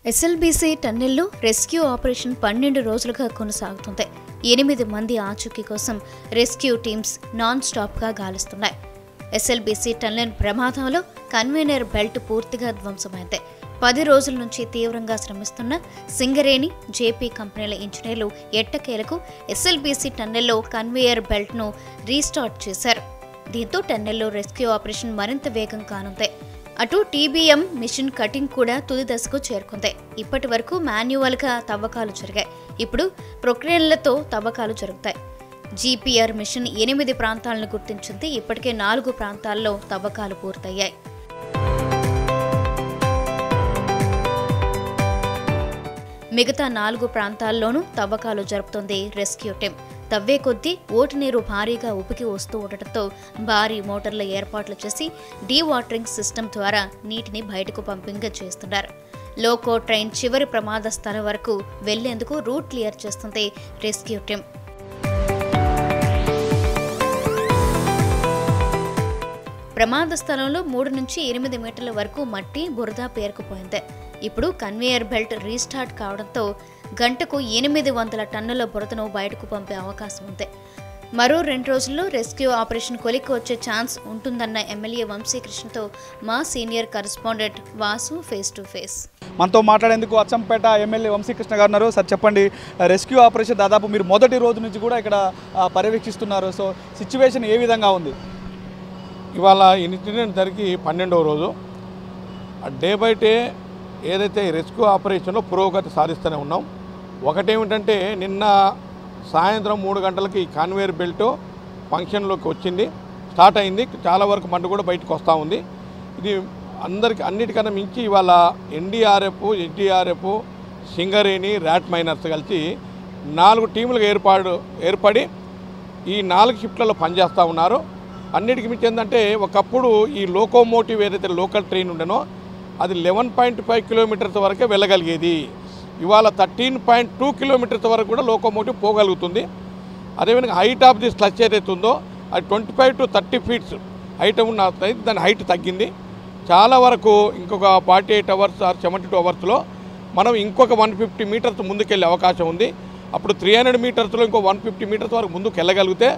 SLBC టన్నెల్లో rescue operation 12 రోజులుగా కొనసాగుతుంది. 8 మంది ఆచూకీ కోసం రెస్క్యూ టీమ్స్ నాన్ స్టాప్గా గాలిస్తున్నాయి. ఎస్ఎల్బీసీ టన్నెల్ ప్రమాదంలో కన్వేయర్ బెల్ట్ పూర్తిగా ధ్వంసమైంది. 10 రోజుల నుంచి తీవ్రంగా శ్రమిస్తున్న సింగరేణి, జేపీ కంపెనీల ఇంజనీర్లు ఎట్టకేలకు ఎస్ఎల్బీసీ టన్నెల్లో కన్వేయర్ బెల్ట్ను రీస్టార్ట్ చేశారు. దీంతో టన్నెల్లో రెస్క్యూ ఆపరేషన్ మరింత వేగం కానుంది. అటు టీబీఎం మిషన్ కటింగ్ కూడా తుది దశకు చేరుకుంది. ఇప్పటి వరకు మాన్యువల్గా తవ్వకాలు జరిగాయి. ఇప్పుడు ప్రొక్రియన్లతో తవ్వకాలు జరుగుతాయి. జీపీఆర్ మిషన్ 8 ప్రాంతాలను గుర్తించింది. ఇప్పటికే 4 ప్రాంతాల్లో తవ్వకాలు పూర్తయ్యాయి. మిగతా 4 ప్రాంతాల్లోనూ తవ్వకాలు జరుపుతోంది రెస్క్యూ టీం. తవ్వే కొద్దీ ఓటు నీరు భారీగా ఉపికి వస్తూ ఉండటంతో భారీ మోటార్ల ఏర్పాట్లు చేసి డీవాటరింగ్ సిస్టమ్ ద్వారా నీటిని బయటకు పంపింగ్ చేస్తున్నారు. లోకో ట్రైన్ చివరి ప్రమాద స్థలం వరకు వెళ్లేందుకు రూట్ క్లియర్ చేస్తుంది రెస్క్యూ టీం. ప్రమాద స్థలంలో 3 నుంచి 8 మీటర్ల వరకు మట్టి, బురద పేరుకుపోయింది. ఇప్పుడు కన్వేయర్ బెల్ట్ రీస్టార్ట్ కావడంతో గంటకు 800 టన్నుల బురదను బయటకు పంపే అవకాశం ఉంది. మరో 2 రోజుల్లో రెస్క్యూ ఆపరేషన్ కొలిక్కి వచ్చే ఛాన్స్ ఉంటుందన్న ఎమ్మెల్యే వంశీకృష్ణతో మా senior correspondent Vasu face to face. మనతో మాట్లాడేందుకు అచ్చంపేట ఎమ్మెల్యే వంశీకృష్ణ గారు ఉన్నారు. సార్ చెప్పండి, రెస్క్యూ ఆపరేషన్ దాదాపు మీరు మొదటి రోజు నుంచి కూడా ఇక్కడ పర్యవేక్షిస్తున్నారు. సో సిచ్యువేషన్ ఏ విధంగా ఉంది? ఇవాళ ఇన్సిడెంట్ జరిగి 12వ రోజు. డే బై డే ఏదైతే రెస్క్యూ ఆపరేషన్లో పురోగతి సాధిస్తూనే ఉన్నాం. ఒకటేమిటంటే నిన్న సాయంత్రం 3 గంటలకి కన్వేయర్ బెల్ట్ ఫంక్షన్లోకి వచ్చింది, స్టార్ట్ అయింది. చాలా వరకు మట్టు కూడా బయటకు వస్తూ ఉంది. ఇది అన్నిటికన్నా మించి ఇవాళ NDRF, SDRF, Singareni, rat miners కలిసి 4 టీములుగా ఏర్పడి ఈ 4 షిఫ్ట్లలో పనిచేస్తూ ఉన్నారు. అన్నిటికి మించి ఏంటంటే ఒకప్పుడు ఈ లోకోమోటివ్ ఏదైతే లోకల్ ట్రైన్ ఉండేనో అది 11.5 కిలోమీటర్స్ వరకే వెళ్ళగలిగేది. ఇవాళ 13.2 కిలోమీటర్స్ వరకు కూడా లోకోమోటివ్ పోగలుగుతుంది. అదేవిధంగా హైట్ ఆఫ్ ది స్లచ్ ఏదైతే ఉందో అది 25 to 30 ఫీట్స్ హైట్ ఉన్న దాని హైట్ తగ్గింది. చాలా వరకు ఇంకొక 48 అవర్స్ ఆర్ 72 అవర్స్లో మనం ఇంకొక 150 మీటర్స్ ముందుకెళ్ళే అవకాశం ఉంది. అప్పుడు 300 మీటర్స్లో ఇంకో 150 మీటర్స్ వరకు ముందుకు వెళ్ళగలిగితే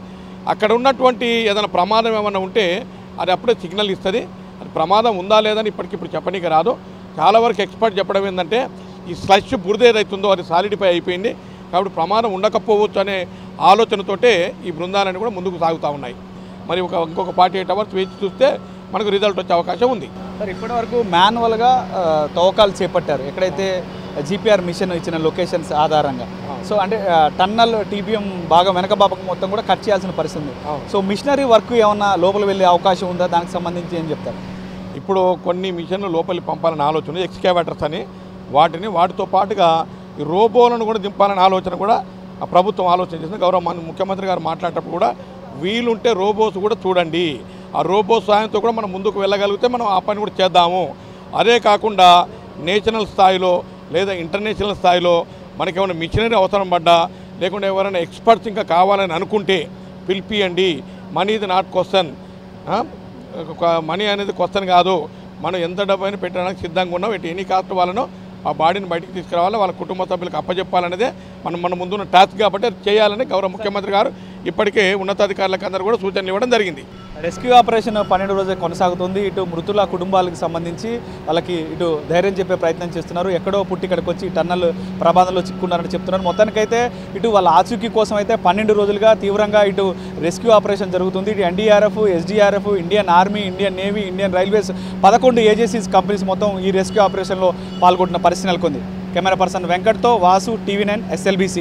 అక్కడ ఉన్నటువంటి ఏదైనా ప్రమాదం ఏమైనా ఉంటే అది అప్పుడే సిగ్నల్ ఇస్తుంది. అది ప్రమాదం ఉందా లేదని ఇప్పటికిప్పుడు చెప్పనీకి రాదు. చాలా వరకు ఎక్స్పర్ట్ చెప్పడం ఏంటంటే ఈ స్లష్ బురద ఏదైతుందో అది సాలిడిఫై అయిపోయింది కాబట్టి ప్రమాదం ఉండకపోవచ్చు అనే ఆలోచనతోటే ఈ బృందాలన్నీ కూడా ముందుకు సాగుతూ ఉన్నాయి. మరి ఇంకొక 48 అవర్స్ వేచి చూస్తే మనకు రిజల్ట్ వచ్చే అవకాశం ఉంది. సార్ ఇప్పటి వరకు మాన్యువల్గా తవ్వకాలు చేపట్టారు ఎక్కడైతే జీపీఆర్ మిషన్ ఇచ్చిన లొకేషన్స్ ఆధారంగా. సో అంటే టన్నల్ టీబీఎం బాగా వెనక బాపకు మొత్తం కూడా కట్ చేయాల్సిన పరిస్థితి. సో మిషనరీ వర్క్ ఏమన్నా లోపల వెళ్ళే అవకాశం ఉందా? దానికి సంబంధించి ఏం చెప్తారు? ఇప్పుడు కొన్ని మిషన్లు లోపలికి పంపాలని ఆలోచన, ఎక్స్కావేటర్స్ అని వాటితో పాటుగా ఈ రోబోలను కూడా దింపాలనే ఆలోచన కూడా ప్రభుత్వం ఆలోచన చేసింది. గౌరవ ముఖ్యమంత్రి గారు మాట్లాడేటప్పుడు కూడా వీలుంటే రోబోస్ కూడా చూడండి, ఆ రోబో సాయంతో కూడా మనం ముందుకు వెళ్ళగలిగితే మనం ఆ పని కూడా చేద్దాము. అదే కాకుండా నేషనల్ స్థాయిలో లేదా ఇంటర్నేషనల్ స్థాయిలో మనకేమైనా మిషనరీ అవసరం పడ్డా లేకుంటే ఎవరైనా ఎక్స్పర్ట్స్ ఇంకా కావాలని అనుకుంటే పిలిపియండి. మనీ ఇది నాట్ క్వశ్చన్, మనీ అనేది క్వశ్చన్ కాదు. మనం ఎంత డబ్బైనా పెట్టడానికి సిద్ధంగా ఉన్నాం. ఎనీ కాస్ట్ వాళ్ళను ఆ బాడీని బయటికి తీసుకురావాలి, వాళ్ళ కుటుంబ సభ్యులకు అప్పచెప్పాలనేదే మన ముందున్న టాస్క్ కాబట్టి అది చేయాలని గౌరవ ముఖ్యమంత్రి గారు ఇప్పటికే ఉన్నతాధికారులకు అందరూ కూడా సూచనలు ఇవ్వడం జరిగింది. రెస్క్యూ ఆపరేషన్ 12 రోజులు కొనసాగుతుంది. ఇటు మృతుల కుటుంబాలకు సంబంధించి వాళ్ళకి ఇటు ధైర్యం చెప్పే ప్రయత్నం చేస్తున్నారు. ఎక్కడో పుట్టి ఇక్కడికి వచ్చి టన్నల్ ప్రమాదంలో చిక్కున్నారని చెప్తున్నారు. మొత్తానికైతే ఇటు వాళ్ళ ఆచూకీ కోసం అయితే 12 రోజులుగా తీవ్రంగా ఇటు రెస్క్యూ ఆపరేషన్ జరుగుతుంది. ఇటు NDRF, SDRF, Indian army, Indian navy, Indian railways 11 agencies companies మొత్తం ఈ రెస్క్యూ ఆపరేషన్లో పాల్గొంటున్న పరిస్థితి నెలకొంది. కెమెరా పర్సన్ వెంకట్తో వాసు, TV9 SLBC.